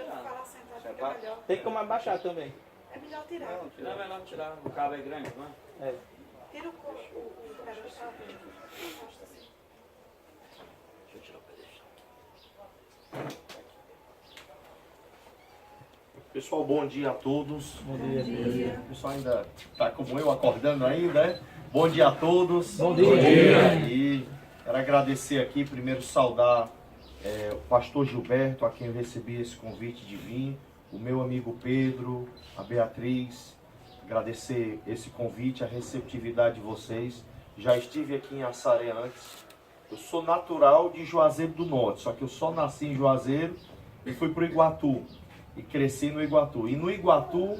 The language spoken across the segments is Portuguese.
eu vou falar sentado, fica Sentado? melhor. Tem como abaixar também. É melhor tirar. Não, não é melhor tirar. O cabo é grande, não é? É. Tira o pedestal. Afasta assim. Deixa eu tirar o pedestal. Pessoal, bom dia a todos. Bom dia. O pessoal ainda está como eu, acordando ainda, né? Bom dia a todos. Bom dia. E quero agradecer aqui, primeiro saudar o pastor Gilberto, a quem eu recebi esse convite de vir, o meu amigo Pedro, a Beatriz, agradecer esse convite, a receptividade de vocês. Já estive aqui em Assaré antes. Eu sou natural de Juazeiro do Norte, só que eu só nasci em Juazeiro e fui para o Iguatu. E cresci no Iguatu. E no Iguatu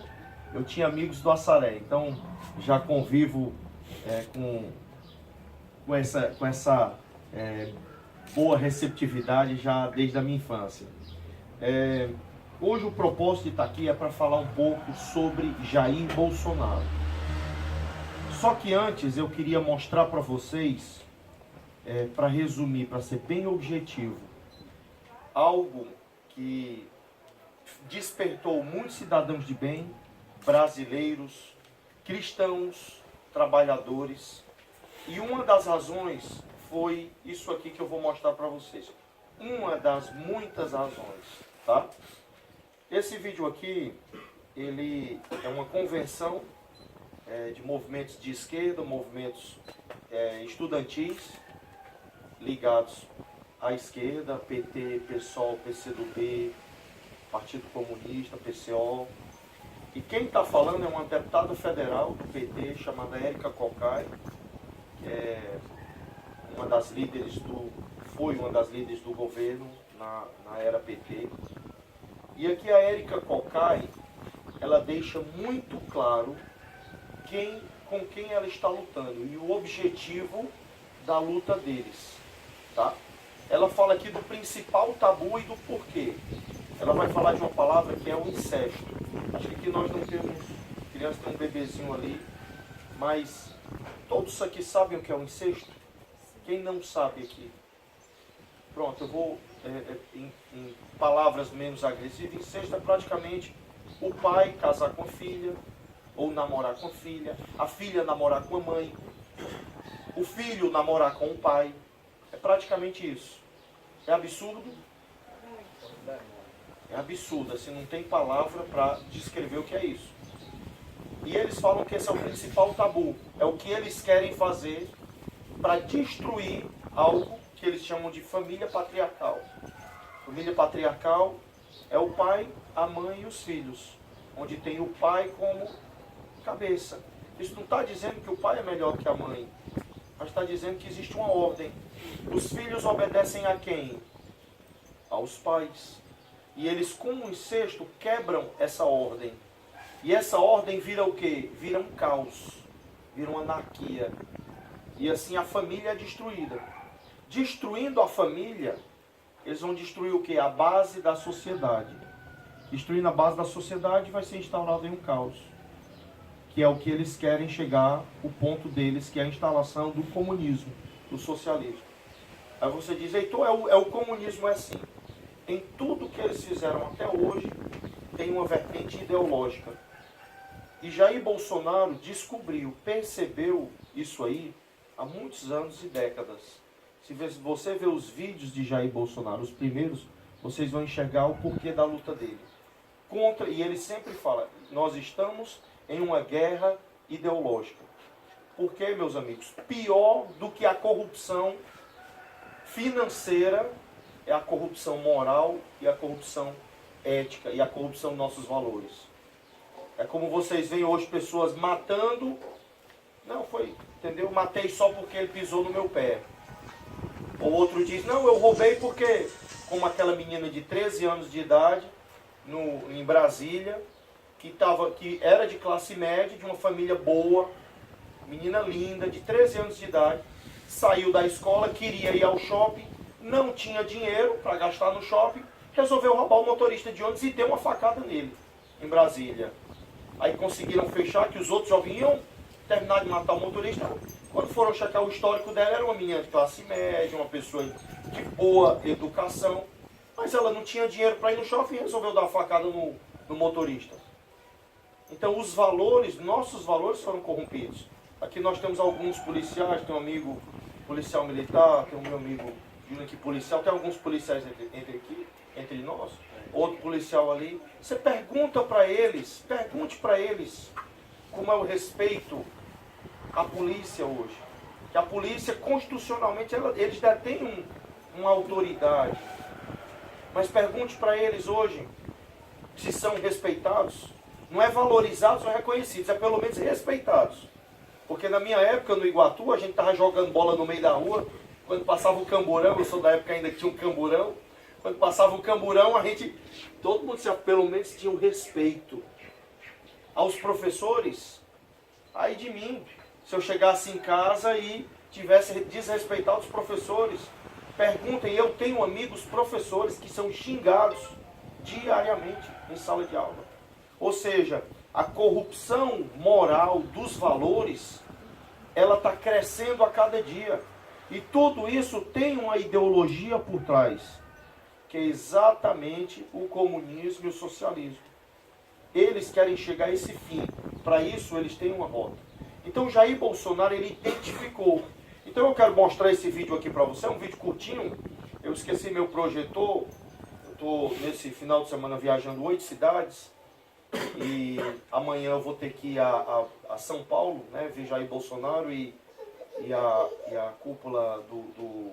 eu tinha amigos do Assaré, então já convivo com essa boa receptividade já desde a minha infância. Hoje o propósito de estar aqui é para falar um pouco sobre Jair Bolsonaro. Só que antes eu queria mostrar para vocês, para resumir, para ser bem objetivo, algo que despertou muitos cidadãos de bem, brasileiros, cristãos, trabalhadores. E uma das razões foi isso aqui que eu vou mostrar para vocês. Uma das muitas razões, tá? Esse vídeo aqui, ele é uma convenção de movimentos de esquerda, movimentos estudantis ligados à esquerda, PT, PSOL, PCdoB, Partido Comunista, PCO. E quem está falando é uma deputada federal do PT chamada Érica Cocai, que foi uma das líderes do governo na era PT. E aqui a Érica Cocai, ela deixa muito claro com quem ela está lutando e o objetivo da luta deles, tá? Ela fala aqui do principal tabu e do porquê. Ela vai falar de uma palavra que é o incesto. Acho que aqui nós não temos criança, tem um bebezinho ali, mas todos aqui sabem o que é o incesto? Quem não sabe aqui? Pronto, eu vou em palavras menos agressivas. Incesto é praticamente o pai casar com a filha, ou namorar com a filha namorar com a mãe, o filho namorar com o pai. É praticamente isso. É absurdo? É absurdo, assim, não tem palavra para descrever o que é isso. E eles falam que esse é o principal tabu. É o que eles querem fazer para destruir algo que eles chamam de família patriarcal. Família patriarcal é o pai, a mãe e os filhos, onde tem o pai como cabeça. Isso não está dizendo que o pai é melhor que a mãe, mas está dizendo que existe uma ordem. Os filhos obedecem a quem? Aos pais. E eles, com o incesto, quebram essa ordem. E essa ordem vira o quê? Vira um caos, vira uma anarquia. E assim a família é destruída. Destruindo a família, eles vão destruir o quê? A base da sociedade. Destruindo a base da sociedade, vai ser instaurado em um caos. Que é o que eles querem chegar, o ponto deles, que é a instalação do comunismo, do socialismo. Aí você diz, Heitor, o comunismo é assim. Em tudo que eles fizeram até hoje, tem uma vertente ideológica. E Jair Bolsonaro descobriu, percebeu isso aí há muitos anos e décadas. Se você ver os vídeos de Jair Bolsonaro, os primeiros, vocês vão enxergar o porquê da luta dele. E ele sempre fala, nós estamos em uma guerra ideológica. Por quê, meus amigos? Pior do que a corrupção financeira é a corrupção moral e a corrupção ética e a corrupção dos nossos valores. É como vocês veem hoje pessoas matando, entendeu? Matei só porque ele pisou no meu pé. Ou outro diz, não, eu roubei porque, como aquela menina de 13 anos de idade, em Brasília, que era de classe média, de uma família boa, menina linda, de 13 anos de idade, saiu da escola, queria ir ao shopping, não tinha dinheiro para gastar no shopping, resolveu roubar o motorista de ônibus e deu uma facada nele, em Brasília. Aí conseguiram fechar, que os outros já vinham terminar de matar o motorista. Quando foram checar o histórico dela, era uma menina de classe média, uma pessoa de boa educação. Mas ela não tinha dinheiro para ir no shopping e resolveu dar uma facada no motorista. Então os valores, nossos valores foram corrompidos. Aqui nós temos alguns policiais, tem um amigo policial militar, tem um meu amigo Júnior aqui policial, tem alguns policiais entre nós, outro policial ali. Você pergunte para eles como é o respeito à polícia hoje. Que a polícia, constitucionalmente, eles detêm uma autoridade. Mas pergunte para eles hoje se são respeitados. Não é valorizados ou reconhecidos, é pelo menos respeitados. Porque na minha época, no Iguatu, a gente estava jogando bola no meio da rua. Quando passava o camburão, eu sou da época ainda que tinha um camburão. Quando passava o camburão, todo mundo pelo menos tinha um respeito. Aos professores, ai de mim, se eu chegasse em casa e tivesse desrespeitado os professores. Perguntem, eu tenho amigos professores que são xingados diariamente em sala de aula. Ou seja, a corrupção moral dos valores, ela está crescendo a cada dia. E tudo isso tem uma ideologia por trás, que é exatamente o comunismo e o socialismo. Eles querem chegar a esse fim. Para isso, eles têm uma rota. Então, Jair Bolsonaro, ele identificou. Então, eu quero mostrar esse vídeo aqui para você. É um vídeo curtinho. Eu esqueci meu projetor. Eu estou, nesse final de semana, viajando 8 cidades. E amanhã eu vou ter que ir a São Paulo, né? Ver Jair Bolsonaro e a cúpula do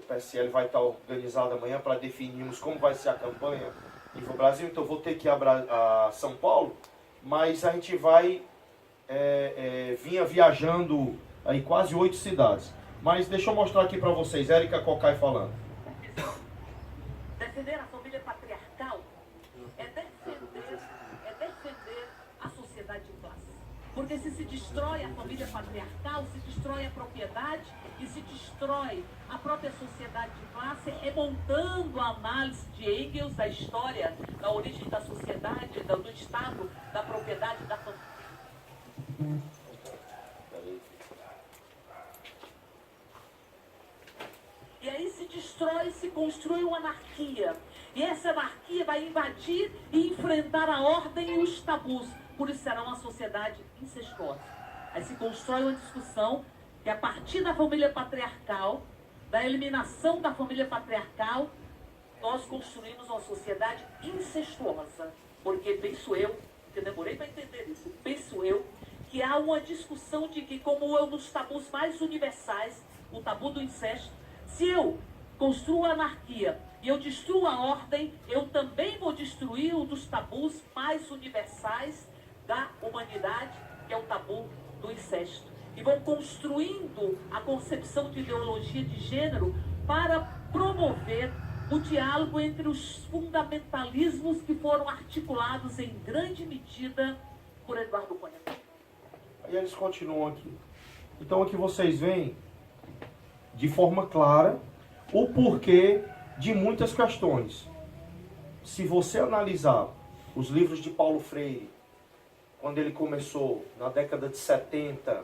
PSL vai estar organizada amanhã para definirmos como vai ser a campanha nível Brasil. Então eu vou ter que ir a São Paulo, mas a gente vai vinha viajando aí quase 8 cidades. Mas deixa eu mostrar aqui para vocês, Érica Cocai falando. Defender a família patriarcal é defender a sociedade de classe. Porque se destrói a família patriarcal, se destrói a propriedade e se destrói a própria sociedade de classe, remontando a análise de Engels da história, da origem da sociedade, do Estado, da propriedade, da família. E aí se destrói, se constrói uma anarquia. E essa anarquia vai invadir e enfrentar a ordem e os tabus. Por isso será uma sociedade incestuosa. Aí se constrói uma discussão que a partir da família patriarcal, da eliminação da família patriarcal, nós construímos uma sociedade incestuosa. Porque penso eu, que eu demorei para entender isso, penso eu, que há uma discussão de que, como um dos tabus mais universais, o tabu do incesto, se eu construo a anarquia e eu destruo a ordem, eu também vou destruir um dos tabus mais universais da humanidade, que é o tabu do incesto. E vão construindo a concepção de ideologia de gênero para promover o diálogo entre os fundamentalismos que foram articulados em grande medida por Eduardo Cunha. Aí eles continuam aqui. Então aqui vocês veem de forma clara o porquê de muitas questões. Se você analisar os livros de Paulo Freire, quando ele começou, na década de 70,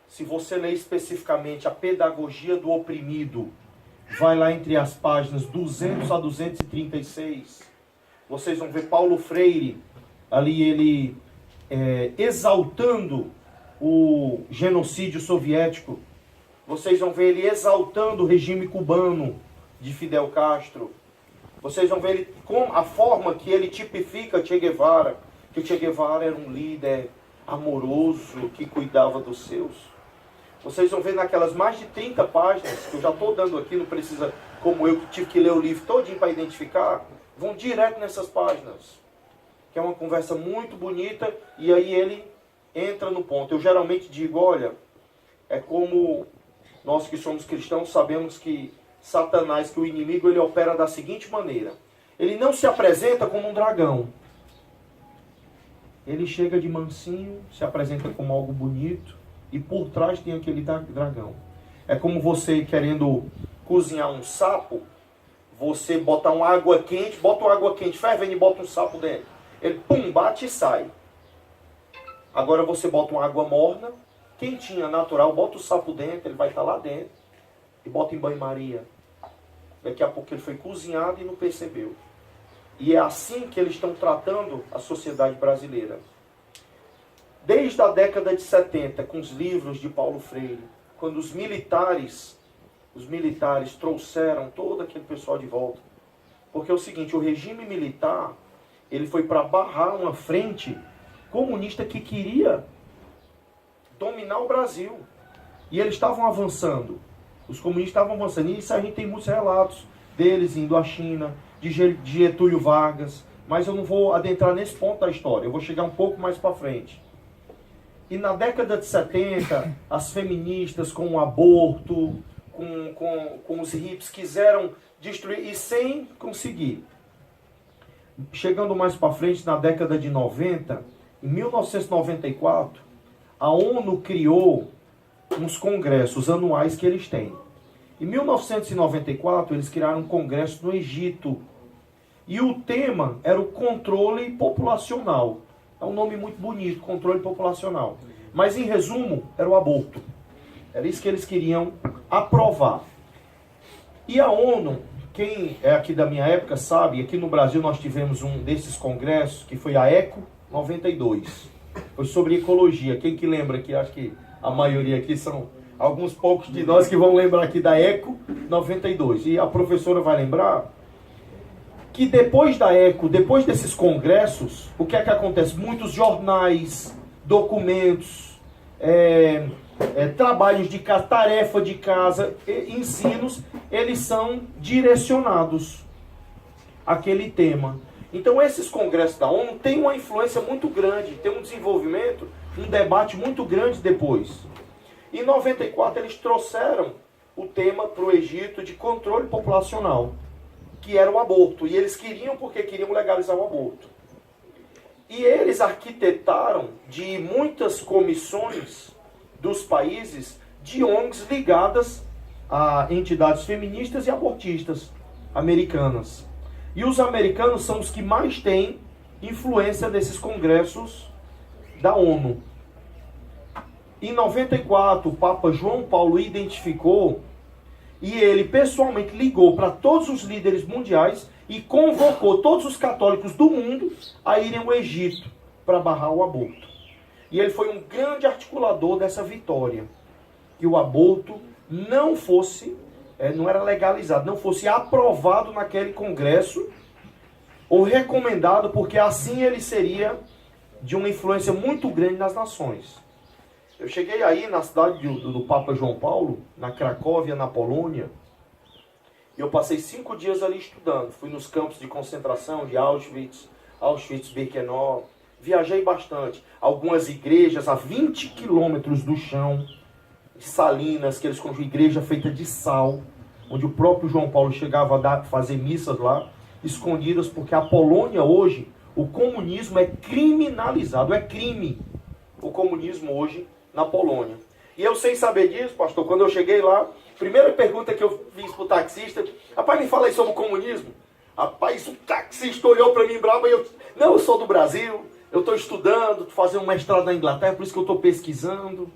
se você ler especificamente a Pedagogia do Oprimido, vai lá entre as páginas 200 a 236, vocês vão ver Paulo Freire, ali ele exaltando o genocídio soviético. Vocês vão ver ele exaltando o regime cubano de Fidel Castro. Vocês vão ver ele, com a forma que ele tipifica Che Guevara, que Che Guevara era um líder amoroso, que cuidava dos seus. Vocês vão ver naquelas mais de 30 páginas, que eu já estou dando aqui, não precisa, como eu que tive que ler o livro todinho para identificar, vão direto nessas páginas. Que é uma conversa muito bonita, e aí ele entra no ponto. Eu geralmente digo, olha, é como nós que somos cristãos sabemos que Satanás, que o inimigo, ele opera da seguinte maneira. Ele não se apresenta como um dragão. Ele chega de mansinho, se apresenta como algo bonito, e por trás tem aquele dragão. É como você querendo cozinhar um sapo, você botar uma água quente, bota uma água quente fervendo e bota um sapo dentro. Ele pum, bate e sai. Agora você bota uma água morna, quentinha, natural, bota o sapo dentro, ele vai estar lá dentro, e bota em banho-maria. Daqui a pouco ele foi cozinhado e não percebeu. E é assim que eles estão tratando a sociedade brasileira. Desde a década de 70, com os livros de Paulo Freire, quando os militares trouxeram todo aquele pessoal de volta. Porque é o seguinte, o regime militar, ele foi para barrar uma frente comunista que queria dominar o Brasil. E eles estavam avançando. Os comunistas estavam avançando. E isso a gente tem muitos relatos deles indo à China, de Getúlio Vargas. Mas eu não vou adentrar nesse ponto da história. Eu vou chegar um pouco mais para frente. E na década de 70, as feministas com o aborto, com os hippies, quiseram destruir, e sem conseguir. Chegando mais para frente, na década de 90, em 1994, a ONU criou uns congressos anuais que eles têm. Em 1994, eles criaram um congresso no Egito. E o tema era o controle populacional. É um nome muito bonito, controle populacional. Mas, em resumo, era o aborto. Era isso que eles queriam aprovar. E a ONU, quem é aqui da minha época sabe, aqui no Brasil nós tivemos um desses congressos, que foi a ECO 92. Foi sobre ecologia. Quem que lembra aqui? Acho que a maioria aqui são alguns poucos de nós que vão lembrar aqui da ECO 92. E a professora vai lembrar que depois da ECO, depois desses congressos, o que é que acontece? Muitos jornais, documentos, trabalhos de casa, tarefa de casa, ensinos, eles são direcionados àquele tema. Então esses congressos da ONU têm uma influência muito grande, tem um desenvolvimento, um debate muito grande depois. Em 94 eles trouxeram o tema para o Egito de controle populacional, que era o aborto. E eles queriam porque queriam legalizar o aborto. E eles arquitetaram de muitas comissões dos países de ONGs ligadas a entidades feministas e abortistas americanas. E os americanos são os que mais têm influência desses congressos da ONU. Em 94, o Papa João Paulo identificou e ele pessoalmente ligou para todos os líderes mundiais e convocou todos os católicos do mundo a irem ao Egito para barrar o aborto. E ele foi um grande articulador dessa vitória. Que o aborto não fosse, não era legalizado, não fosse aprovado naquele congresso ou recomendado, porque assim ele seria de uma influência muito grande nas nações. Eu cheguei aí na cidade do Papa João Paulo, na Cracóvia, na Polônia, e eu passei 5 dias ali estudando. Fui nos campos de concentração de Auschwitz, Auschwitz-Birkenau, viajei bastante. Algumas igrejas a 20 quilômetros do chão, salinas, que eles construíram, igreja feita de sal, onde o próprio João Paulo chegava a fazer missas lá, escondidas, porque a Polônia hoje, o comunismo é criminalizado, é crime o comunismo hoje na Polônia. E eu, sem saber disso, pastor, quando eu cheguei lá, primeira pergunta que eu fiz pro taxista, rapaz, me fala aí sobre o comunismo. Rapaz, o taxista olhou para mim bravo e eu sou do Brasil, eu estou estudando, estou fazendo um mestrado na Inglaterra, por isso que eu estou pesquisando.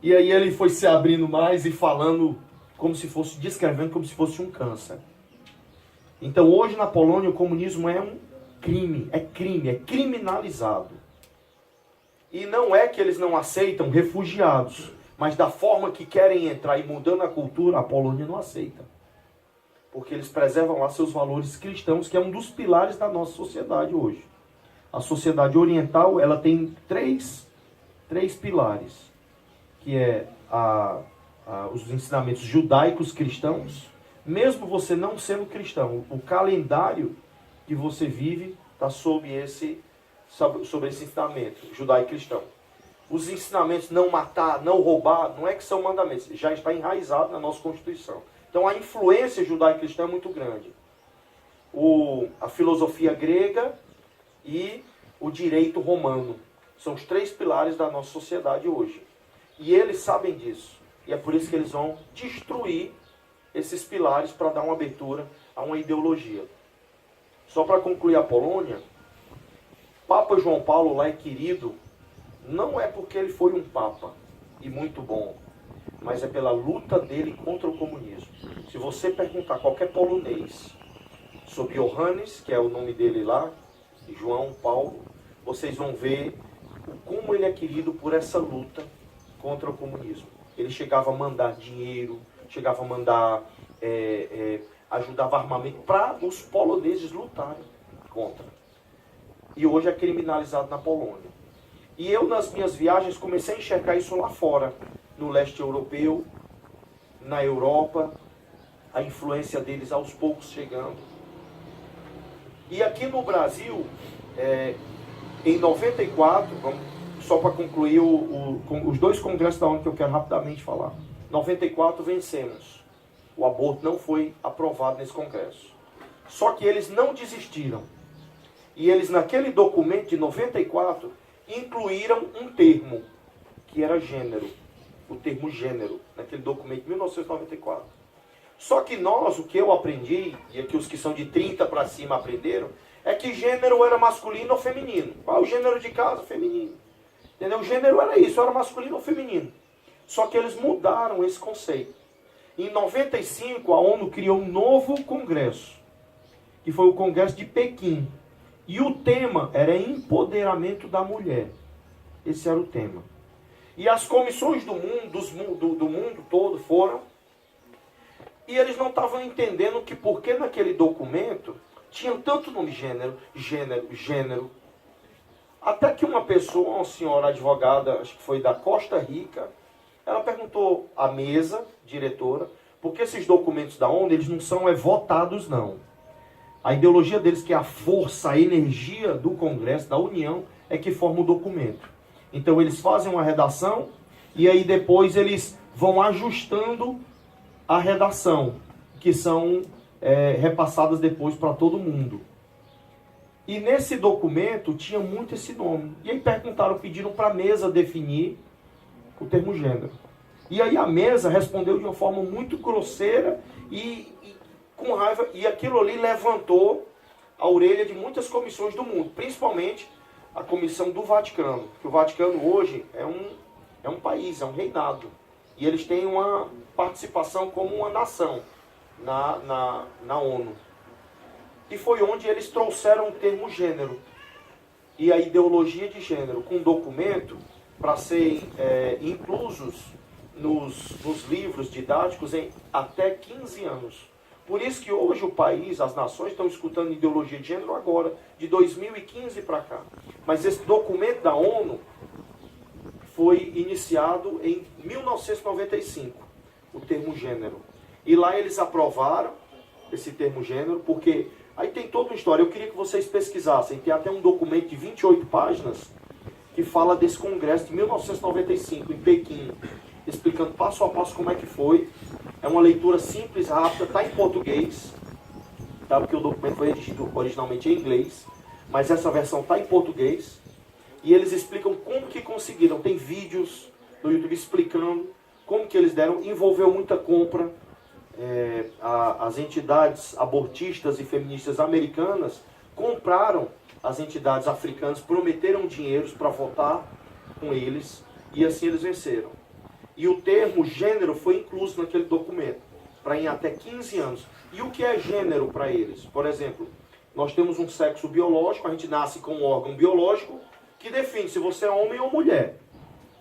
E aí ele foi se abrindo mais e falando como se fosse, descrevendo como se fosse um câncer. Então hoje na Polônia o comunismo é um crime, é criminalizado. E não é que eles não aceitam refugiados, mas da forma que querem entrar e mudando a cultura, a Polônia não aceita. Porque eles preservam lá seus valores cristãos, que é um dos pilares da nossa sociedade hoje. A sociedade oriental, ela tem três pilares, que é os ensinamentos judaicos cristãos, mesmo você não sendo cristão, o calendário que você vive está sobre esse ensinamento judaico-cristão. Os ensinamentos não matar, não roubar, não é que são mandamentos, já está enraizado na nossa Constituição. Então a influência judaico-cristã é muito grande. A filosofia grega e o direito romano são os 3 pilares da nossa sociedade hoje. E eles sabem disso. E é por isso que eles vão destruir esses pilares para dar uma abertura a uma ideologia. Só para concluir a Polônia, Papa João Paulo lá é querido, não é porque ele foi um papa e muito bom, mas é pela luta dele contra o comunismo. Se você perguntar a qualquer polonês sobre Johannes, que é o nome dele lá, João Paulo, vocês vão ver como ele é querido por essa luta contra o comunismo. Ele chegava a mandar dinheiro, chegava a mandar, ajudava armamento para os poloneses lutarem contra. E hoje é criminalizado na Polônia. E eu, nas minhas viagens, comecei a enxergar isso lá fora, no leste europeu, na Europa, a influência deles aos poucos chegando. E aqui no Brasil, em 94, só para concluir os dois congressos da ONU que eu quero rapidamente falar. 94 vencemos. O aborto não foi aprovado nesse congresso. Só que eles não desistiram. E eles, naquele documento de 94, incluíram um termo, que era gênero. O termo gênero, naquele documento de 1994. Só que nós, o que eu aprendi, e aqui os que são de 30 para cima aprenderam, é que gênero era masculino ou feminino. Qual o gênero de casa? Feminino. Entendeu? O gênero era isso, era masculino ou feminino. Só que eles mudaram esse conceito. Em 95, a ONU criou um novo congresso, que foi o Congresso de Pequim. E o tema era empoderamento da mulher. Esse era o tema. E as comissões do mundo todo foram. E eles não estavam entendendo que porque naquele documento tinha tanto nome gênero. Até que uma pessoa, uma senhora advogada, acho que foi da Costa Rica, ela perguntou à mesa, diretora, porque esses documentos da ONU, eles não são votados, não. A ideologia deles, que é a força, a energia do Congresso, da União, é que forma o documento. Então eles fazem uma redação e aí depois eles vão ajustando a redação, que são repassadas depois para todo mundo. E nesse documento tinha muito esse nome. E aí pediram para a mesa definir o termo gênero. E aí a mesa respondeu de uma forma muito grosseira e com raiva. E aquilo ali levantou a orelha de muitas comissões do mundo, principalmente a comissão do Vaticano. Porque o Vaticano hoje é um país, é um reinado. E eles têm uma participação como uma nação na ONU. E foi onde eles trouxeram o termo gênero e a ideologia de gênero com um documento para serem inclusos nos livros didáticos em até 15 anos. Por isso que hoje o país, as nações estão escutando ideologia de gênero agora, de 2015 para cá. Mas esse documento da ONU foi iniciado em 1995, o termo gênero. E lá eles aprovaram esse termo gênero, porque aí tem toda uma história. Eu queria que vocês pesquisassem. Tem até um documento de 28 páginas que fala desse congresso de 1995, em Pequim, explicando passo a passo como é que foi. É uma leitura simples, rápida, está em português, tá? Porque o documento foi redigido originalmente em inglês, mas essa versão está em português. E eles explicam como que conseguiram. Tem vídeos no YouTube explicando como que eles deram. Envolveu muita compra. As entidades abortistas e feministas americanas compraram as entidades africanas, prometeram dinheiros para votar com eles, e assim eles venceram. E o termo gênero foi incluso naquele documento, para em até 15 anos. E o que é gênero para eles? Por exemplo, nós temos um sexo biológico, a gente nasce com um órgão biológico que define se você é homem ou mulher.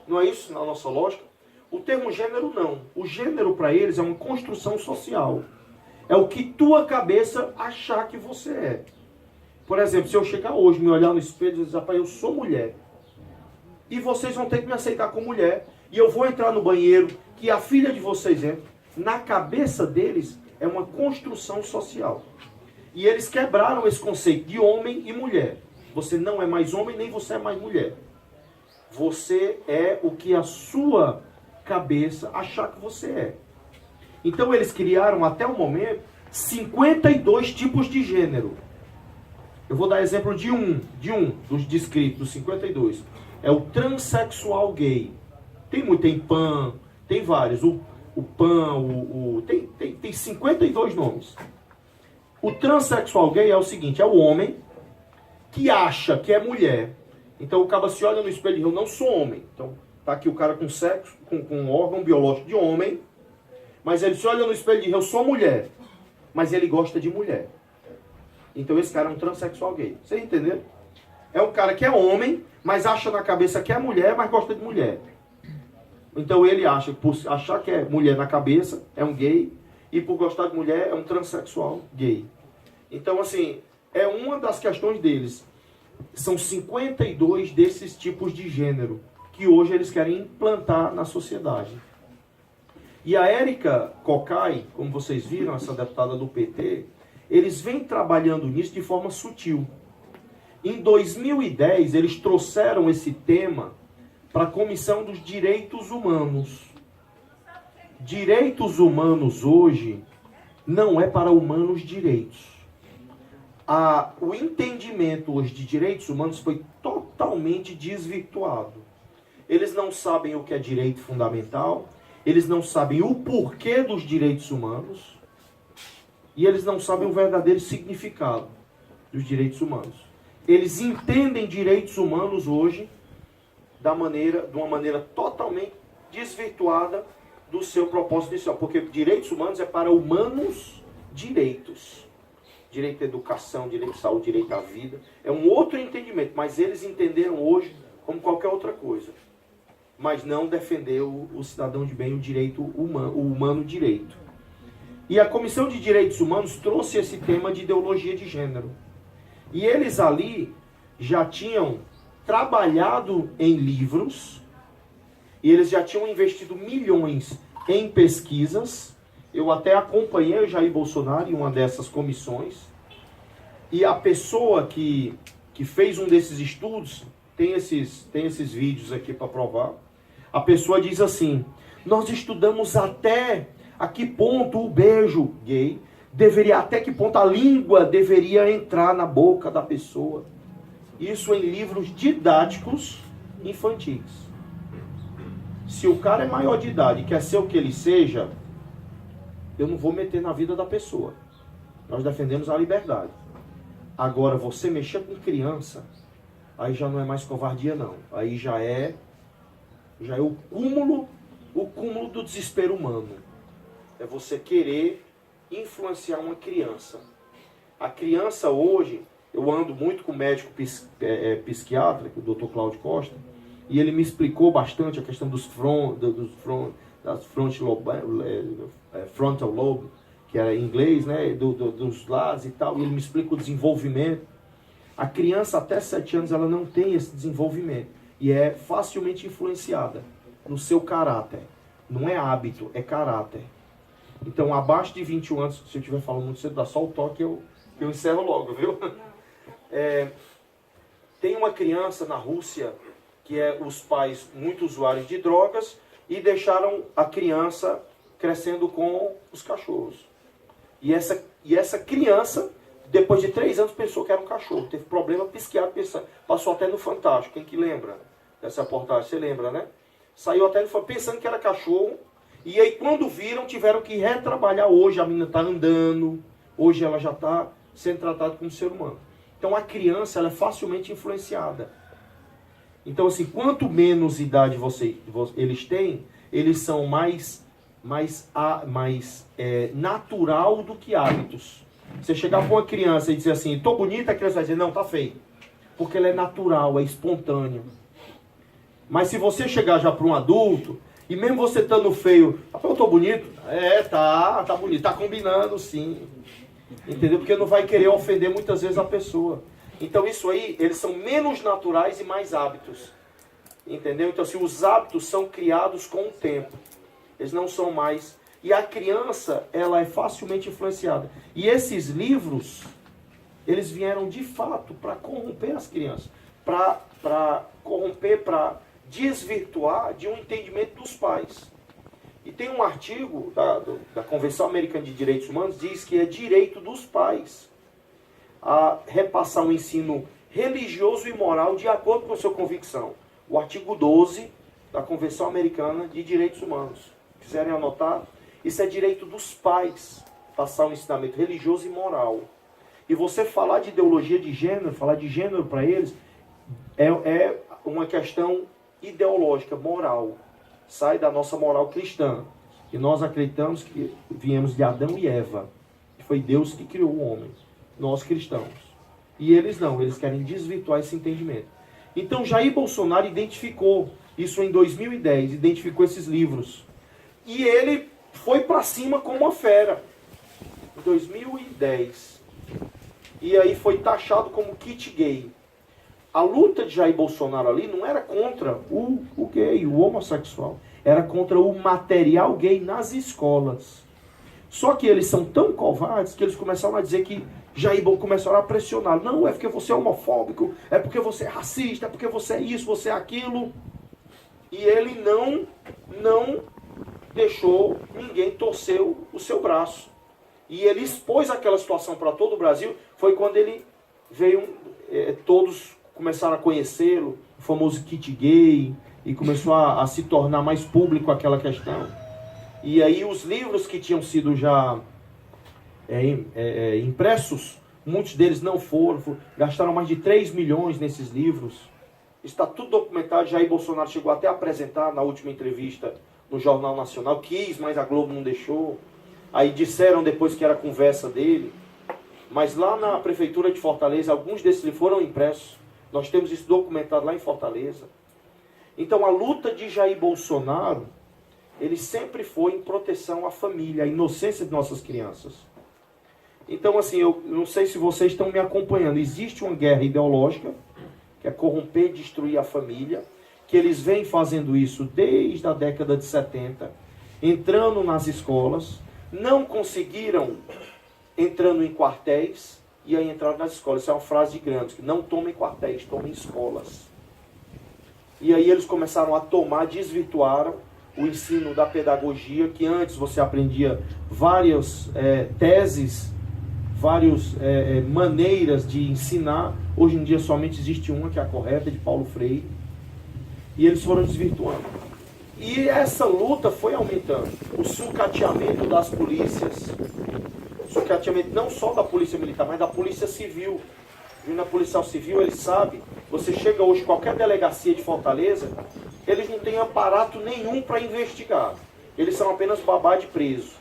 Não é isso na nossa lógica? O termo gênero não. O gênero para eles é uma construção social. É o que tua cabeça achar que você é. Por exemplo, se eu chegar hoje, me olhar no espelho e dizer, rapaz, eu sou mulher. E vocês vão ter que me aceitar como mulher. E eu vou entrar no banheiro, que a filha de vocês entra. Na cabeça deles é uma construção social. E eles quebraram esse conceito de homem e mulher. Você não é mais homem, nem você é mais mulher. Você é o que a sua cabeça achar que você é. Então eles criaram até o momento 52 tipos de gênero. Eu vou dar exemplo de um dos descritos, dos 52. É o transexual gay. Tem pan, tem vários. O pan, tem 52 nomes. O transexual gay é o seguinte, é o homem que acha que é mulher. Então o cara se olha no espelho e diz, eu não sou homem. Então tá aqui o cara com sexo, com um órgão biológico de homem, mas ele se olha no espelho e diz, eu sou mulher, mas ele gosta de mulher. Então esse cara é um transexual gay. Vocês entenderam? É um cara que é homem, mas acha na cabeça que é mulher, mas gosta de mulher. Então ele acha, por achar que é mulher na cabeça, é um gay, e por gostar de mulher, é um transexual gay. Então, assim, é uma das questões deles. São 52 desses tipos de gênero que hoje eles querem implantar na sociedade. E a Érica Cocai, como vocês viram, essa deputada do PT, eles vêm trabalhando nisso de forma sutil. Em 2010, eles trouxeram esse tema para a Comissão dos Direitos Humanos. Direitos humanos hoje não é para humanos direitos. O entendimento hoje de direitos humanos foi totalmente desvirtuado. Eles não sabem o que é direito fundamental, eles não sabem o porquê dos direitos humanos e eles não sabem o verdadeiro significado dos direitos humanos. Eles entendem direitos humanos hoje de uma maneira totalmente desvirtuada do seu propósito inicial, porque direitos humanos é para humanos direitos. Direito à educação, direito à saúde, direito à vida. É um outro entendimento, mas eles entenderam hoje como qualquer outra coisa. Mas não defendeu o cidadão de bem, o direito humano, o humano direito. E a Comissão de Direitos Humanos trouxe esse tema de ideologia de gênero. E eles ali já tinham trabalhado em livros, e eles já tinham investido milhões em pesquisas. Eu até acompanhei o Jair Bolsonaro em uma dessas comissões. E a pessoa que fez um desses estudos, tem esses vídeos aqui para provar. A pessoa diz assim, nós estudamos até a que ponto o beijo gay deveria, até que ponto a língua deveria entrar na boca da pessoa. Isso em livros didáticos infantis. Se o cara é maior de idade e quer ser o que ele seja, eu não vou meter na vida da pessoa. Nós defendemos a liberdade. Agora, você mexer com criança, aí já não é mais covardia, não. Aí já é o cúmulo do desespero humano. É você querer influenciar uma criança. A criança hoje, eu ando muito com o médico psiquiatra, o Dr. Cláudio Costa, e ele me explicou bastante a questão frontal lobe, que era em inglês, né, dos lados e tal, e ele me explica o desenvolvimento. A criança até 7 anos ela não tem esse desenvolvimento e é facilmente influenciada no seu caráter. Não é hábito, é caráter. Então, abaixo de 21 anos, se eu estiver falando muito cedo, dá só o toque, eu encerro logo, viu? Tem uma criança na Rússia que é os pais muito usuários de drogas e deixaram a criança crescendo com os cachorros. E essa criança, depois de 3 anos, pensou que era um cachorro. Teve problema psiquiátrico, passou até no Fantástico. Quem que lembra dessa reportagem? Você lembra, né? Saiu até pensando que era cachorro. E aí, quando viram, tiveram que retrabalhar. Hoje a menina está andando. Hoje ela já está sendo tratada como ser humano. Então, a criança ela é facilmente influenciada. Então, assim, quanto menos idade eles têm, eles são mais natural do que hábitos. Você chegar para uma criança e dizer assim, tô bonita, a criança vai dizer, não, tá feio. Porque ela é natural, é espontâneo. Mas se você chegar já para um adulto, e mesmo você estando feio, eu tô bonito? Tá bonito, tá combinando sim. Entendeu? Porque não vai querer ofender muitas vezes a pessoa. Então isso aí, eles são menos naturais e mais hábitos. Entendeu? Então assim, os hábitos são criados com o tempo. Eles não são mais. E a criança, ela é facilmente influenciada. E esses livros, eles vieram de fato para corromper as crianças. Para corromper, para desvirtuar de um entendimento dos pais. E tem um artigo da Convenção Americana de Direitos Humanos, diz que é direito dos pais a repassar um ensino religioso e moral de acordo com a sua convicção. O artigo 12 da Convenção Americana de Direitos Humanos. Se quiserem anotar, isso é direito dos pais, passar um ensinamento religioso e moral. E você falar de ideologia de gênero, falar de gênero para eles, é uma questão ideológica, moral. Sai da nossa moral cristã. E nós acreditamos que viemos de Adão e Eva. Foi Deus que criou o homem. Nós cristãos. E eles não, eles querem desvirtuar esse entendimento. Então Jair Bolsonaro identificou isso em 2010, identificou esses livros. E ele foi para cima como uma fera. Em 2010. E aí foi taxado como kit gay. A luta de Jair Bolsonaro ali não era contra o gay, o homossexual. Era contra o material gay nas escolas. Só que eles são tão covardes que eles começaram a dizer que Jair começaram a pressionar. Não, é porque você é homofóbico, é porque você é racista, é porque você é isso, você é aquilo. E ele não deixou ninguém torcer o seu braço. E ele expôs aquela situação para todo o Brasil. Foi quando ele veio, todos começaram a conhecê-lo, o famoso kit gay, e começou a se tornar mais público aquela questão. E aí os livros que tinham sido já impressos, muitos deles não foram, gastaram mais de 3 milhões nesses livros. Está tudo documentado. Jair Bolsonaro chegou até a apresentar na última entrevista no Jornal Nacional, quis, mas a Globo não deixou. Aí disseram depois que era conversa dele. Mas lá na Prefeitura de Fortaleza, alguns desses livros foram impressos. Nós temos isso documentado lá em Fortaleza. Então a luta de Jair Bolsonaro, ele sempre foi em proteção à família, à inocência de nossas crianças. Então assim, eu não sei se vocês estão me acompanhando. Existe uma guerra ideológica, que é corromper, destruir a família, que eles vêm fazendo isso desde a década de 70, entrando nas escolas, não conseguiram entrando em quartéis, e aí entraram nas escolas. Isso é uma frase de grandes, que não tomem quartéis, tomem escolas. E aí eles começaram a tomar, desvirtuaram o ensino da pedagogia, que antes você aprendia várias teses, várias maneiras de ensinar. Hoje em dia somente existe uma, que é a correta, de Paulo Freire. E eles foram desvirtuando. E essa luta foi aumentando. O sucateamento das polícias, sucateamento não só da polícia militar, mas da polícia civil. E na policial civil, eles sabem, você chega hoje em qualquer delegacia de Fortaleza, eles não têm aparato nenhum para investigar. Eles são apenas babá de preso.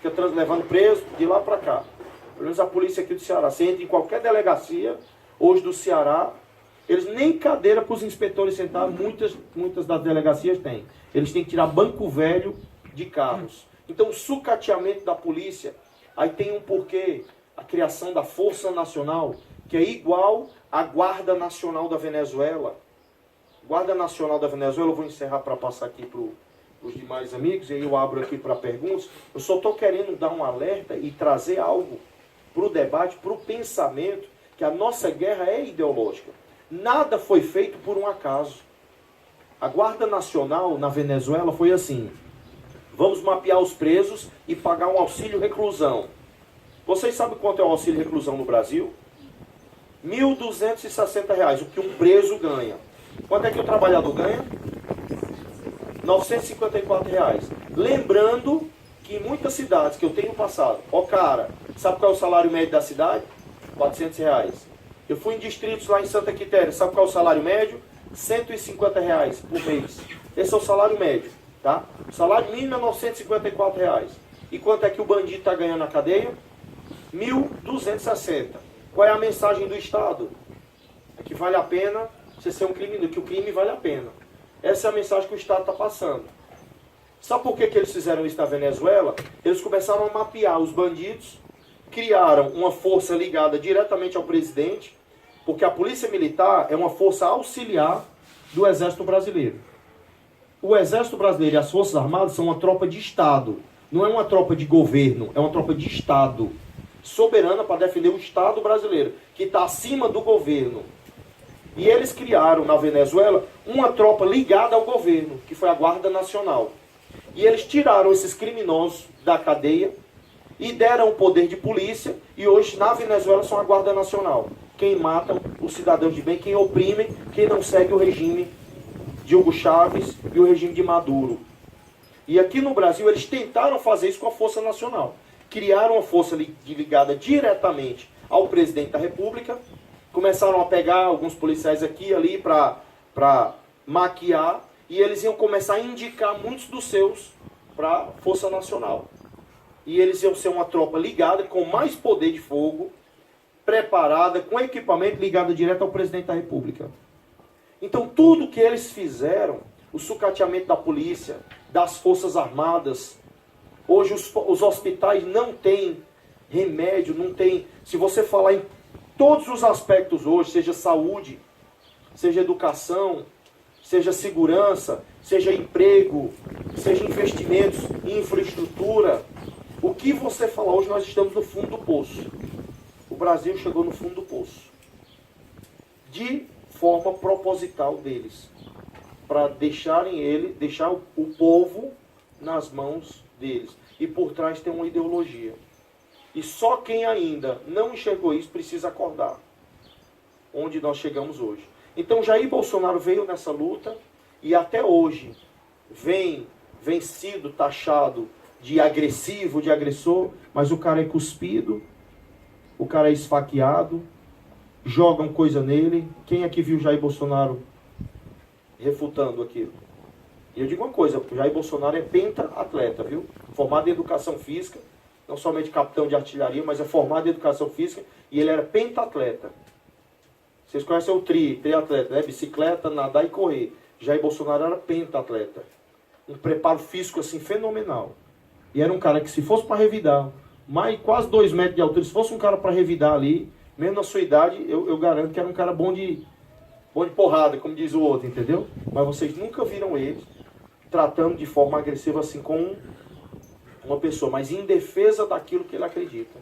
Fica levando preso de lá para cá. Pelo menos a polícia aqui do Ceará. Você entra em qualquer delegacia, hoje do Ceará, eles nem cadeira para os inspetores sentar, muitas das delegacias têm. Eles têm que tirar banco velho de carros. Então o sucateamento da polícia, aí tem um porquê, a criação da Força Nacional, que é igual à Guarda Nacional da Venezuela. Guarda Nacional da Venezuela, eu vou encerrar para passar aqui para os demais amigos, e aí eu abro aqui para perguntas. Eu só estou querendo dar um alerta e trazer algo para o debate, para o pensamento, que a nossa guerra é ideológica. Nada foi feito por um acaso. A Guarda Nacional na Venezuela foi assim: vamos mapear os presos e pagar um auxílio reclusão. Vocês sabem quanto é o auxílio reclusão no Brasil? R$ 1.260, o que um preso ganha. Quanto é que o trabalhador ganha? R$ 954. Lembrando que em muitas cidades que eu tenho passado, cara, sabe qual é o salário médio da cidade? R$ 400. Eu fui em distritos lá em Santa Quitéria, sabe qual é o salário médio? R$ 150 por mês. Esse é o salário médio, tá? O salário mínimo é R$ 954. E quanto é que o bandido está ganhando na cadeia? R$ 1.260. Qual é a mensagem do Estado? É que vale a pena você ser um criminoso, que o crime vale a pena. Essa é a mensagem que o Estado está passando. Sabe por que eles fizeram isso na Venezuela? Eles começaram a mapear os bandidos, criaram uma força ligada diretamente ao presidente, porque a polícia militar é uma força auxiliar do Exército Brasileiro. O Exército Brasileiro e as Forças Armadas são uma tropa de Estado. Não é uma tropa de governo, é uma tropa de Estado. Soberana para defender o Estado brasileiro, que está acima do governo. E eles criaram na Venezuela uma tropa ligada ao governo, que foi a Guarda Nacional. E eles tiraram esses criminosos da cadeia e deram o poder de polícia, e hoje na Venezuela são a Guarda Nacional. Quem mata os cidadãos de bem, quem oprime, quem não segue o regime de Hugo Chávez e o regime de Maduro. E aqui no Brasil eles tentaram fazer isso com a Força Nacional. Criaram uma força ligada diretamente ao presidente da República, começaram a pegar alguns policiais aqui e ali para maquiar, e eles iam começar a indicar muitos dos seus para a Força Nacional. E eles iam ser uma tropa ligada, com mais poder de fogo, preparada, com equipamento ligado direto ao presidente da República. Então tudo que eles fizeram, o sucateamento da polícia, das Forças Armadas, hoje os hospitais não têm remédio, não tem... Se você falar em todos os aspectos hoje, seja saúde, seja educação, seja segurança, seja emprego, seja investimentos em infraestrutura, o que você falar hoje, nós estamos no fundo do poço. O Brasil chegou no fundo do poço. De forma proposital deles. Para deixar o povo nas mãos deles. E por trás tem uma ideologia. E só quem ainda não enxergou isso precisa acordar. Onde nós chegamos hoje. Então Jair Bolsonaro veio nessa luta e até hoje vem sido taxado de agressivo, de agressor, mas o cara é cuspido, o cara é esfaqueado, jogam coisa nele. Quem aqui viu Jair Bolsonaro refutando aquilo? E eu digo uma coisa, o Jair Bolsonaro é penta-atleta, viu? Formado em educação física, não somente capitão de artilharia, mas é formado em educação física e ele era penta-atleta. Vocês conhecem o triatleta, né? Bicicleta, nadar e correr. Jair Bolsonaro era penta-atleta. Um preparo físico assim fenomenal. E era um cara que se fosse para revidar, quase 2 metros de altura, se fosse um cara para revidar ali, mesmo na sua idade, eu garanto que era um cara bom de porrada, como diz o outro, entendeu? Mas vocês nunca viram ele tratando de forma agressiva assim com uma pessoa, mas em defesa daquilo que ele acredita.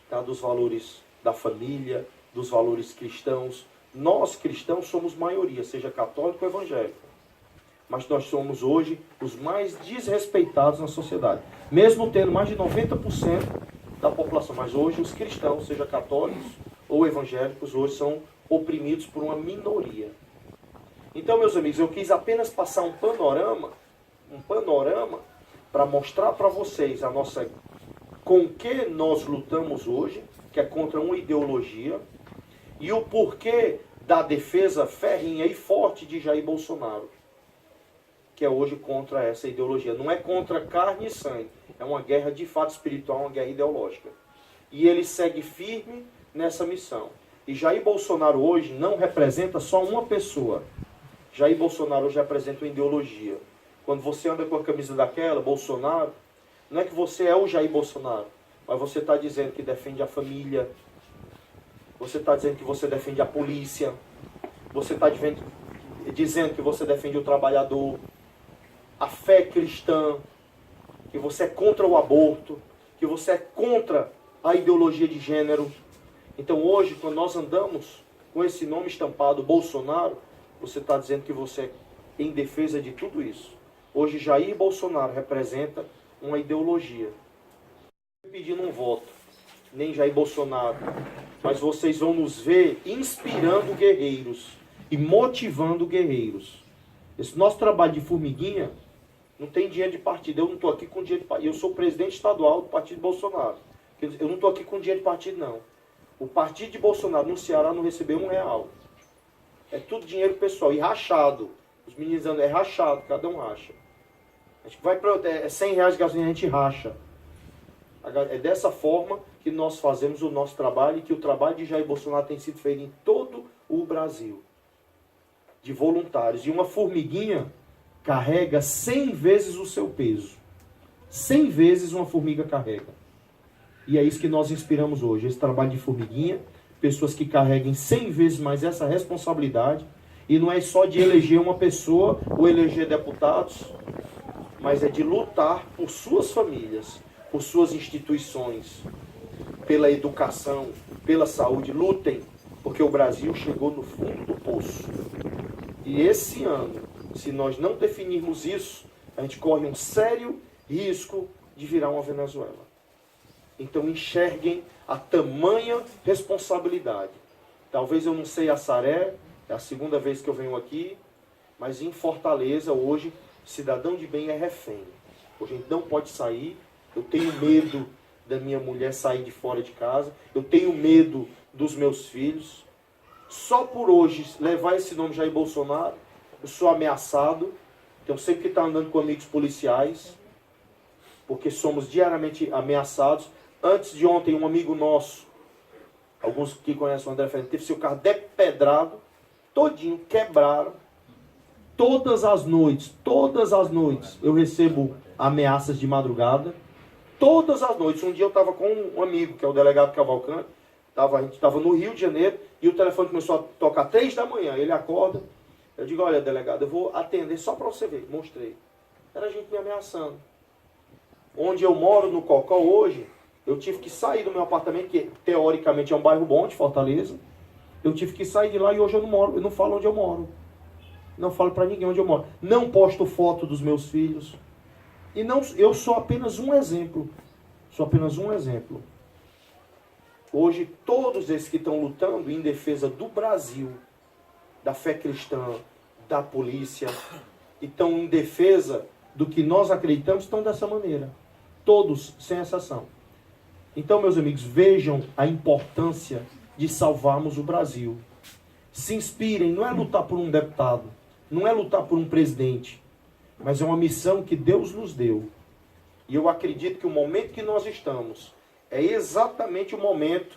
Tá? Dos valores da família, dos valores cristãos. Nós cristãos somos maioria, seja católico ou evangélico. Mas nós somos hoje os mais desrespeitados na sociedade. Mesmo tendo mais de 90% da população. Mas hoje os cristãos, seja católicos ou evangélicos, hoje são oprimidos por uma minoria. Então, meus amigos, eu quis apenas passar um panorama para mostrar para vocês com que nós lutamos hoje, que é contra uma ideologia, e o porquê da defesa ferrenha e forte de Jair Bolsonaro, que é hoje contra essa ideologia. Não é contra carne e sangue, é uma guerra de fato espiritual, uma guerra ideológica. E ele segue firme nessa missão. E Jair Bolsonaro hoje não representa só uma pessoa. Jair Bolsonaro hoje representa uma ideologia. Quando você anda com a camisa daquela, Bolsonaro, não é que você é o Jair Bolsonaro, mas você está dizendo que defende a família, você está dizendo que você defende a polícia, você está dizendo que você defende o trabalhador, a fé cristã, que você é contra o aborto, que você é contra a ideologia de gênero. Então hoje, quando nós andamos com esse nome estampado, Bolsonaro, você está dizendo que você é em defesa de tudo isso. Hoje Jair Bolsonaro representa uma ideologia. Não estou pedindo um voto, nem Jair Bolsonaro, mas vocês vão nos ver inspirando guerreiros e motivando guerreiros. Esse nosso trabalho de formiguinha não tem dinheiro de partido. Eu não estou aqui com dinheiro de partido. Eu sou presidente estadual do partido Bolsonaro. Eu não estou aqui com dinheiro de partido, não. O partido de Bolsonaro no Ceará não recebeu R$1. É tudo dinheiro pessoal. E rachado. Os meninos dizendo, é rachado, cada um racha. A gente vai para R$100 de gasolina, a gente racha. É dessa forma que nós fazemos o nosso trabalho e que o trabalho de Jair Bolsonaro tem sido feito em todo o Brasil. De voluntários. E uma formiguinha carrega 100 vezes o seu peso. 100 vezes uma formiga carrega. E é isso que nós inspiramos hoje. Esse trabalho de formiguinha. Pessoas que carreguem 100 vezes mais essa responsabilidade. E não é só de eleger uma pessoa ou eleger deputados, mas é de lutar por suas famílias, por suas instituições, pela educação, pela saúde. Lutem, porque o Brasil chegou no fundo do poço. E esse ano, se nós não definirmos isso, a gente corre um sério risco de virar uma Venezuela. Então enxerguem a tamanha responsabilidade. Talvez eu não sei Assaré, é a segunda vez que eu venho aqui, mas em Fortaleza hoje, cidadão de bem é refém. Hoje a gente não pode sair. Eu tenho medo da minha mulher sair de fora de casa. Eu tenho medo dos meus filhos. Só por hoje levar esse nome Jair Bolsonaro, eu sou ameaçado. Então sempre que está andando com amigos policiais, porque somos diariamente ameaçados. Antes de ontem, um amigo nosso, alguns que conhecem o André Fernandes, teve seu carro depedrado, todinho, quebraram. Todas as noites, eu recebo ameaças de madrugada. Todas as noites. Um dia eu estava com um amigo, que é o delegado Cavalcante, a gente estava no Rio de Janeiro, e o telefone começou a tocar 3 da manhã. Ele acorda, eu digo, olha, delegado, eu vou atender só para você ver. Mostrei. Era gente me ameaçando. Onde eu moro, no Cocó, hoje, eu tive que sair do meu apartamento, que teoricamente é um bairro bom de Fortaleza. Eu tive que sair de lá e hoje eu não falo onde eu moro. Não falo para ninguém onde eu moro. Não posto foto dos meus filhos. E não, eu sou apenas um exemplo. Hoje, todos esses que estão lutando em defesa do Brasil, da fé cristã, da polícia, e estão em defesa do que nós acreditamos, estão dessa maneira. Todos, sem exceção. Então, meus amigos, vejam a importância de salvarmos o Brasil. Se inspirem, não é lutar por um deputado, não é lutar por um presidente, mas é uma missão que Deus nos deu. E eu acredito que o momento que nós estamos é exatamente o momento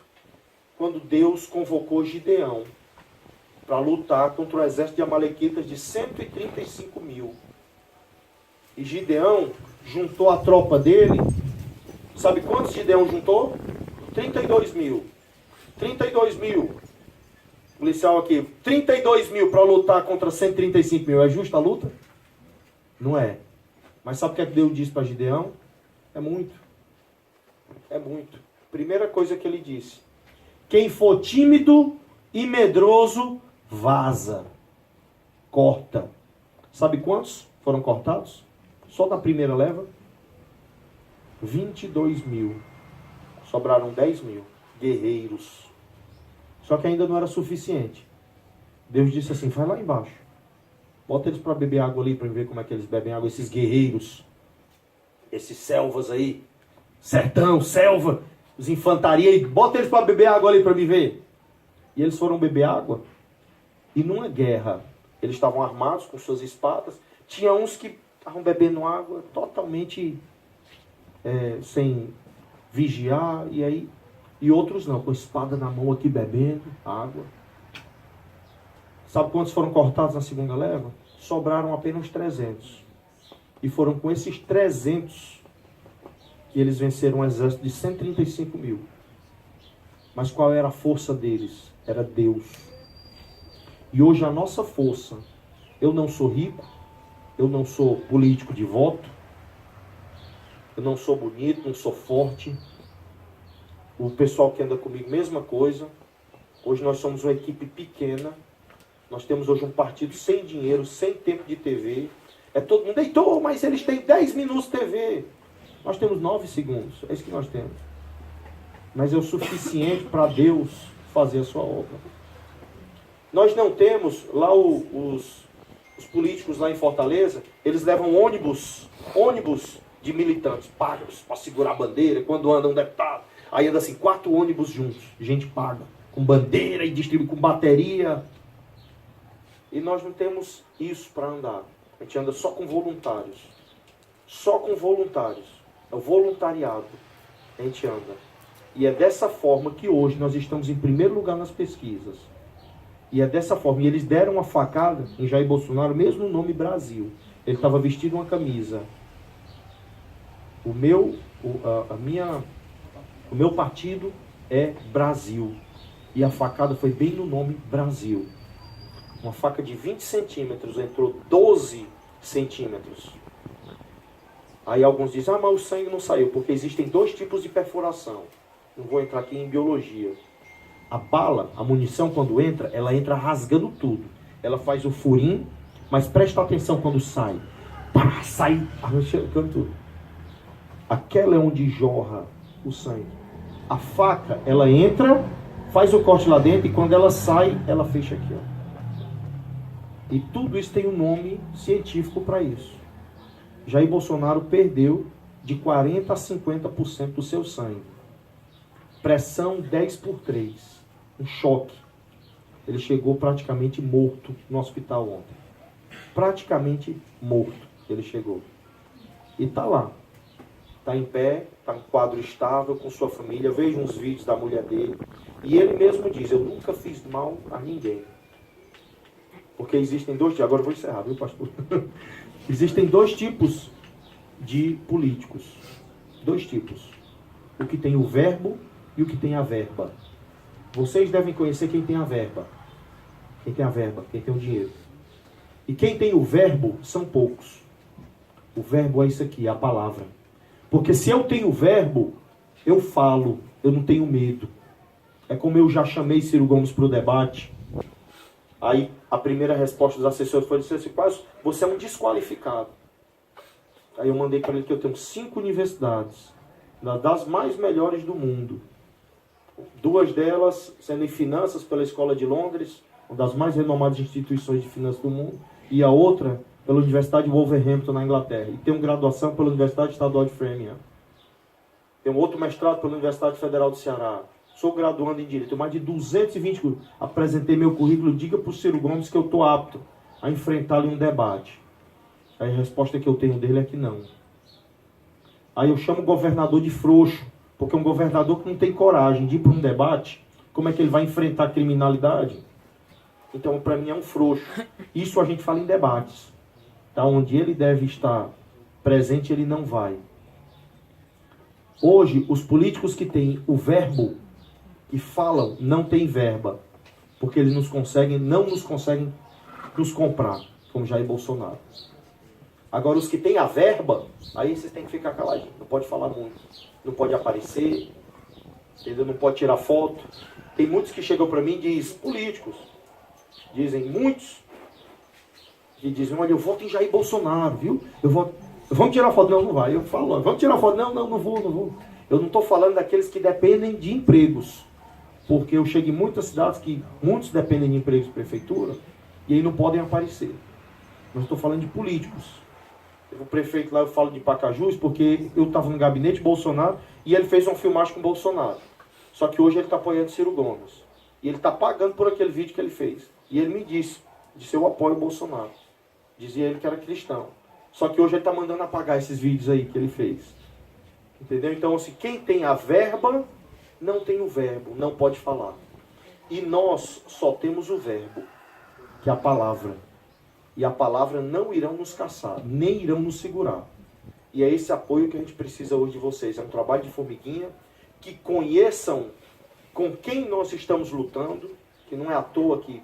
quando Deus convocou Gideão para lutar contra o exército de amalequitas de 135 mil. E Gideão juntou a tropa dele. Sabe quantos Gideão juntou? 32 mil. 32 mil. Policial aqui. 32 mil para lutar contra 135 mil. É justa a luta? Não é. Mas sabe o que é que Deus disse para Gideão? É muito. É muito. Primeira coisa que ele disse. Quem for tímido e medroso, vaza. Corta. Sabe quantos foram cortados? Só da primeira leva? 22 mil. Sobraram 10 mil. Guerreiros. Só que ainda não era suficiente. Deus disse assim, vai lá embaixo. Bota eles para beber água ali, para ver como é que eles bebem água. Esses guerreiros. Esses selvas aí. Sertão, selva. Os infantaria. E bota eles para beber água ali para me ver. E eles foram beber água. E numa guerra, eles estavam armados com suas espadas. Tinha uns que estavam bebendo água totalmente sem vigiar. E outros não, com espada na mão aqui bebendo água. Sabe quantos foram cortados na segunda leva? Sobraram apenas 300. E foram com esses 300 que eles venceram um exército de 135 mil. Mas qual era a força deles? Era Deus. E hoje a nossa força, eu não sou rico, eu não sou político de voto, eu não sou bonito, não sou forte. O pessoal que anda comigo, mesma coisa. Hoje nós somos uma equipe pequena. Nós temos hoje um partido sem dinheiro, sem tempo de TV. Todo mundo deitou, mas eles têm 10 minutos de TV. Nós temos 9 segundos. É isso que nós temos. Mas é o suficiente para Deus fazer a sua obra. Nós não temos lá os políticos lá em Fortaleza, eles levam ônibus de militantes, pagos para segurar a bandeira, quando anda um deputado. Aí anda assim, 4 ônibus juntos, gente paga, com bandeira e distribui com bateria. E nós não temos isso para andar. A gente anda só com voluntários. Só com voluntários. É o voluntariado. A gente anda. E é dessa forma que hoje nós estamos em primeiro lugar nas pesquisas. E é dessa forma. E eles deram uma facada em Jair Bolsonaro, mesmo no nome Brasil. Ele estava vestido uma camisa. O meu partido é Brasil. E a facada foi bem no nome Brasil. Uma faca de 20 centímetros entrou 12 centímetros. Aí alguns dizem, mas o sangue não saiu, porque existem 2 tipos de perfuração. Não vou entrar aqui em biologia. A bala, a munição, quando entra, ela entra rasgando tudo. Ela faz o furinho, mas presta atenção quando sai. Pá, sai arrancando tudo. Aquela é onde jorra o sangue. A faca, ela entra, faz o corte lá dentro, e quando ela sai, ela fecha aqui, ó. E tudo isso tem um nome científico para isso. Jair Bolsonaro perdeu de 40% a 50% do seu sangue. Pressão 10/3. Um choque. Ele chegou praticamente morto no hospital ontem. Praticamente morto ele chegou. E está lá. está em pé, está em quadro estável com sua família. Vejo uns vídeos da mulher dele. E ele mesmo diz, eu nunca fiz mal a ninguém. Porque existem dois tipos, agora eu vou encerrar, viu, pastor? Existem dois tipos de políticos. Dois tipos. O que tem o verbo e o que tem a verba. Vocês devem conhecer quem tem a verba. Quem tem a verba, quem tem o dinheiro. E quem tem o verbo são poucos. O verbo é isso aqui, é a palavra. Porque se eu tenho o verbo, eu falo, eu não tenho medo. É como eu já chamei Ciro Gomes para o debate. Aí a primeira resposta dos assessores foi assim, quase, você é um desqualificado. Aí eu mandei para ele que eu tenho 5 universidades, das mais melhores do mundo. 2 delas sendo em finanças pela Escola de Londres, uma das mais renomadas instituições de finanças do mundo, e a outra pela Universidade de Wolverhampton, na Inglaterra. E tenho graduação pela Universidade Estadual de Framingham. Tenho outro mestrado pela Universidade Federal do Ceará. Sou graduando em Direito. Tenho mais de 220 cursos. Apresentei meu currículo. Diga para o Ciro Gomes que eu estou apto a enfrentá-lo em um debate. Aí a resposta que eu tenho dele é que não. Aí eu chamo o governador de frouxo. Porque um governador que não tem coragem de ir para um debate, como é que ele vai enfrentar a criminalidade? Então, para mim, é um frouxo. Isso a gente fala em debates. Tá? Onde ele deve estar presente, ele não vai. Hoje, os políticos que têm o verbo, que falam, não têm verba. Porque eles não nos conseguem nos comprar, como Jair Bolsonaro. Agora, os que têm a verba, aí vocês têm que ficar caladinhos. Não pode falar muito. Não pode aparecer. Entendeu? Não pode tirar foto. Tem muitos que chegam para mim e dizem, políticos, dizem muitos, que dizem, olha, eu voto em Jair Bolsonaro, viu? Eu voto. Vamos tirar foto? Não, não vai. Eu falo, vamos tirar foto? Não vou. Eu não estou falando daqueles que dependem de empregos. Porque eu chego em muitas cidades que muitos dependem de empregos de prefeitura e aí não podem aparecer. Mas estou falando de políticos. O prefeito lá, eu falo de Pacajus, porque eu estava no gabinete Bolsonaro e ele fez uma filmagem com o Bolsonaro. Só que hoje ele está apoiando Ciro Gomes. E ele está pagando por aquele vídeo que ele fez. E ele me disse eu apoio o Bolsonaro. Dizia ele que era cristão. Só que hoje ele está mandando apagar esses vídeos aí que ele fez. Entendeu? Então, assim, quem tem a verba, não tem o verbo, não pode falar. E nós só temos o verbo, que é a palavra. E a palavra não irão nos caçar, nem irão nos segurar. E é esse apoio que a gente precisa hoje de vocês. É um trabalho de formiguinha, que conheçam com quem nós estamos lutando, que não é à toa que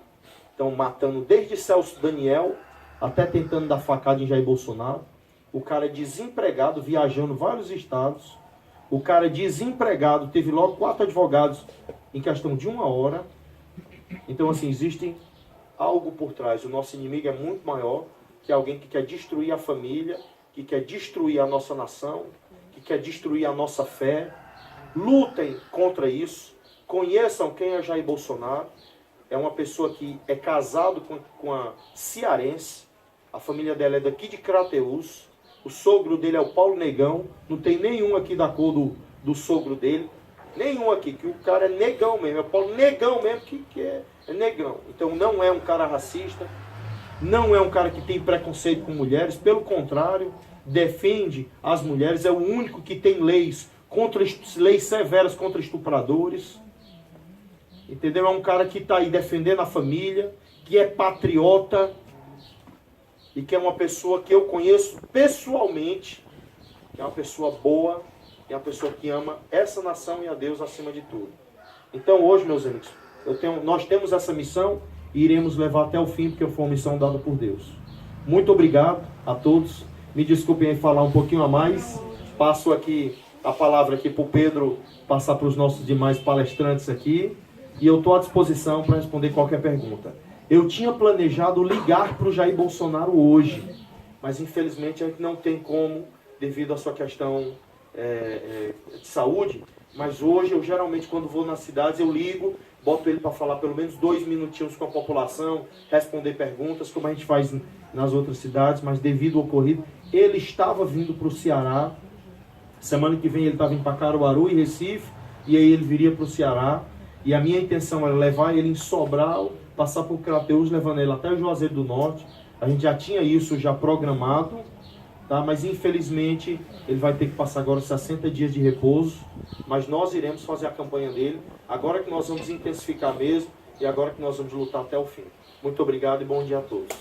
estão matando desde Celso Daniel até tentando dar facada em Jair Bolsonaro. O cara é desempregado, viajando vários estados. O cara é desempregado, teve logo 4 advogados em questão de 1 hora. Então, assim, existe algo por trás. O nosso inimigo é muito maior que alguém que quer destruir a família, que quer destruir a nossa nação, que quer destruir a nossa fé. Lutem contra isso. Conheçam quem é Jair Bolsonaro. É uma pessoa que é casado com a cearense. A família dela é daqui de Crateús. O sogro dele é o Paulo Negão. Não tem nenhum aqui da cor do sogro dele. Nenhum aqui, que o cara é negão mesmo. É o Paulo Negão mesmo, que é negão. Então não é um cara racista. Não é um cara que tem preconceito com mulheres. Pelo contrário, defende as mulheres. É o único que tem leis severas contra estupradores. Entendeu? É um cara que está aí defendendo a família, que é patriota e que é uma pessoa que eu conheço pessoalmente, que é uma pessoa boa, que é uma pessoa que ama essa nação e a Deus acima de tudo. Então hoje, meus amigos, nós temos essa missão e iremos levar até o fim, porque foi uma missão dada por Deus. Muito obrigado a todos. Me desculpem em falar um pouquinho a mais. Passo aqui a palavra aqui para o Pedro passar para os nossos demais palestrantes aqui. E eu estou à disposição para responder qualquer pergunta. Eu tinha planejado ligar para o Jair Bolsonaro hoje, mas infelizmente a gente não tem como, devido à sua questão de saúde. Mas hoje eu geralmente, quando vou nas cidades, eu ligo, boto ele para falar pelo menos 2 minutinhos com a população, responder perguntas, como a gente faz nas outras cidades, mas devido ao ocorrido, ele estava vindo para o Ceará. Semana que vem ele estava em Caruaru e Recife, e aí ele viria para o Ceará. E a minha intenção era levar ele em Sobral, passar por Crateús, levando ele até Juazeiro do Norte. A gente já tinha isso já programado. tá? Mas infelizmente ele vai ter que passar agora 60 dias de repouso, mas nós iremos fazer a campanha dele, agora que nós vamos intensificar mesmo e agora que nós vamos lutar até o fim. Muito obrigado e bom dia a todos.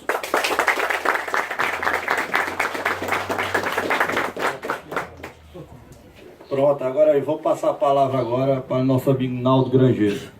Pronto, agora eu vou passar a palavra agora para o nosso amigo Naldo Grangeiro.